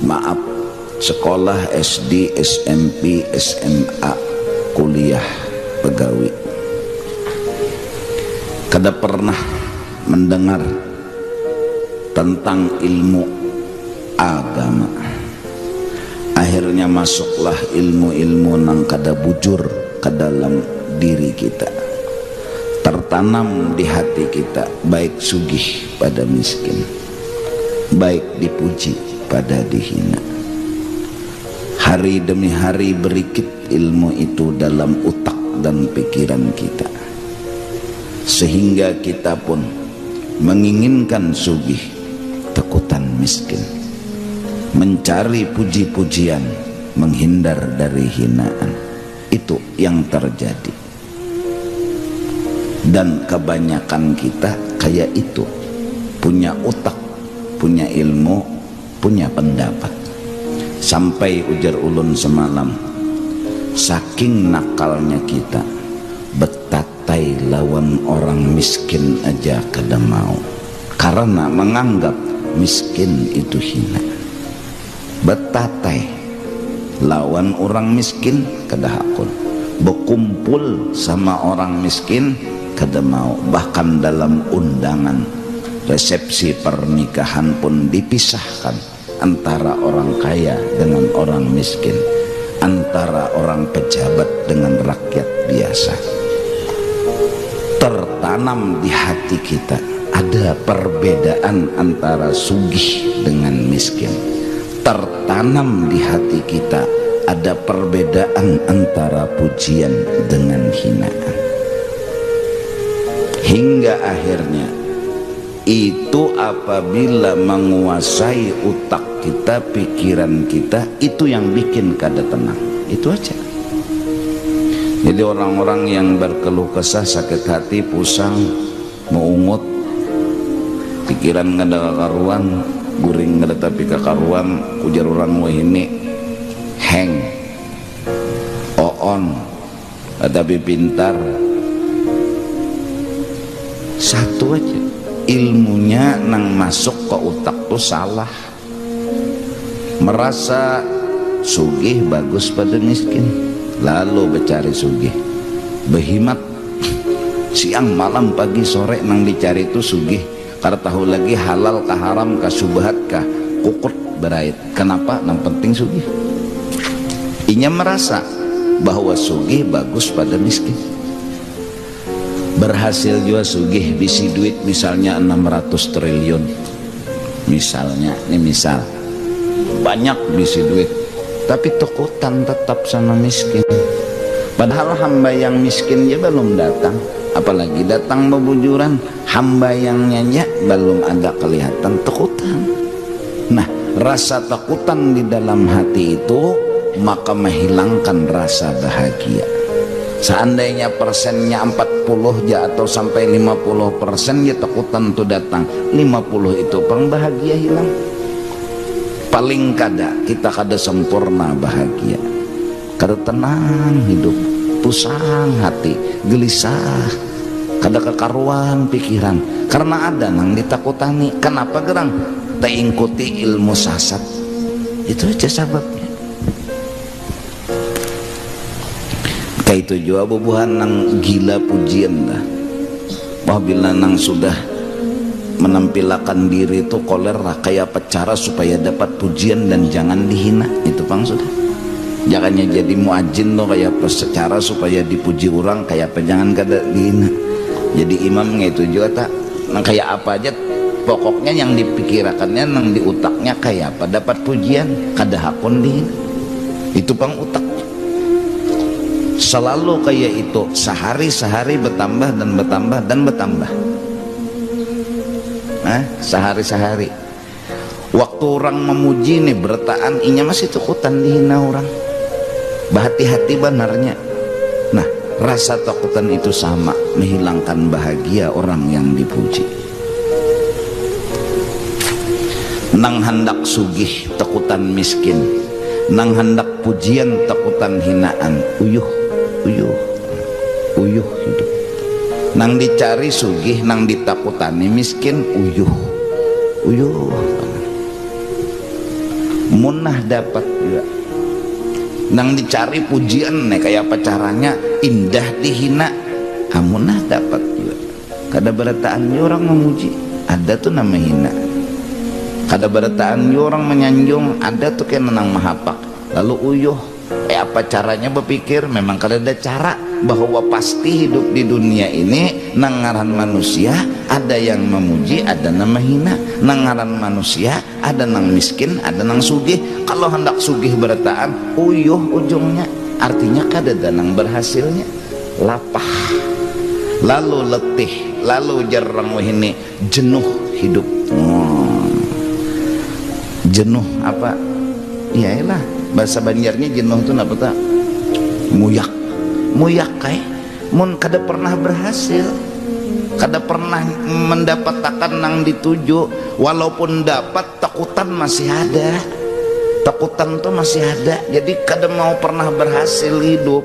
maaf, sekolah SD, SMP, SMA, kuliah, pegawai, kada pernah mendengar tentang ilmu agama. Akhirnya masuklah ilmu-ilmu nang kada bujur ke dalam diri kita, tertanam di hati kita, baik sugih pada miskin, baik dipuji pada dihina. Hari demi hari berikit ilmu itu dalam otak dan pikiran kita, sehingga kita pun menginginkan sugih, takutan miskin, mencari puji-pujian, menghindar dari hinaan. Itu yang terjadi, dan kebanyakan kita kayak itu, punya otak, punya ilmu, punya pendapat. Sampai ujar ulun semalam, saking nakalnya kita, betatai lawan orang miskin aja kada mau, karena menganggap miskin itu hina. Betatai lawan orang miskin kada hakun, berkumpul sama orang miskin kada mau. Bahkan dalam undangan resepsi pernikahan pun dipisahkan antara orang kaya dengan orang miskin, antara orang pejabat dengan rakyat biasa. Tertanam di hati kita ada perbedaan antara sugih dengan miskin. Tertanam di hati kita ada perbedaan antara pujian dengan hinaan. Hingga akhirnya itu apabila menguasai otak kita, pikiran kita, itu yang bikin kada tenang. Itu aja. Jadi orang-orang yang berkeluh kesah, sakit hati, pusang, meungut, pikiran kada karuan, guring kada tapi kakaruan, ujar orang wahini heng, oon, tapi pintar. Satu aja, ilmunya nang masuk ke otak tuh salah. Merasa sugih bagus pada miskin, lalu bercari sugih, berhimat siang malam pagi sore nang dicari itu sugih. Karena tahu lagi halal kah haram kah subhat kah kukut berait. Kenapa? Nang penting sugih. Inya merasa bahwa sugih bagus pada miskin. Berhasil juga sugih bisi duit misalnya 600 triliun misalnya, ini misal banyak bisi duit, tapi takutan tetap sama miskin. Padahal hamba yang miskin ya belum datang, apalagi datang bebujuran. Hamba yang nyanyi belum ada kelihatan, takutan. Nah, rasa takutan di dalam hati itu maka menghilangkan rasa bahagia. Seandainya persennya 40 ya atau sampai 50% ya takutan tuh datang, 50 itu pang bahagia hilang. Paling kada kita kada sempurna bahagia, kada tenang hidup, pusang hati, gelisah, kada kekaruan pikiran, karena ada nang ditakutani. Kenapa gerang? Teingkuti ilmu sasat. Itu aja sebabnya. Kayak itu juga bubuhan nang gila pujian dah. Apabila nang sudah menampilkan diri itu kolera, kayak apa cara supaya dapat pujian dan jangan dihina. Itu pang sudah. Jangannya jadi muajin tuh kayak apa secara supaya dipuji orang, kayak apa jangan kada dihina. Jadi imam itu juga tak nang kayak apa aja, pokoknya yang dipikirkannya nang di utaknya kayak apa dapat pujian, kada hakun dihina. Itu pang utak. Selalu kayak itu, sehari-sehari bertambah dan bertambah dan bertambah. Sehari-sehari. Waktu orang memuji nih bertaan, inya masih takutan dihina orang. Berhati-hati benarnya. Nah, rasa takutan itu sama menghilangkan bahagia orang yang dipuji. Nang hendak sugih takutan miskin, nang hendak pujian takutan hinaan, uyuh hidup. Nang dicari sugih, nang ditakutani miskin, uyuh. munah dapat juga. Nang dicari pujian nih kayak apa caranya indah dihina, munah dapat juga. Kada berataan orang memuji, ada tuh nama hina. Kada berataan orang menyanjung, ada tuh kayak nenang mahapak. Lalu uyuh, apa caranya berpikir? Memang kada ada cara, bahwa pasti hidup di dunia ini nangaran manusia ada yang memuji, ada nama hina. Nangaran manusia ada nang miskin, ada nang sugih. Kalau hendak sugih berataan uyuh ujungnya, artinya kada ada nang berhasilnya, lapah, lalu letih, lalu jarang ini jenuh hidup. Jenuh apa? Iyalah bahasa Banjarnya jenuh itu apa tak? Muyak, muyak kayak mun kada pernah berhasil, kada pernah mendapatkan nang dituju. Walaupun dapat, takutan masih ada, takutan tuh masih ada. Jadi kada mau pernah berhasil hidup.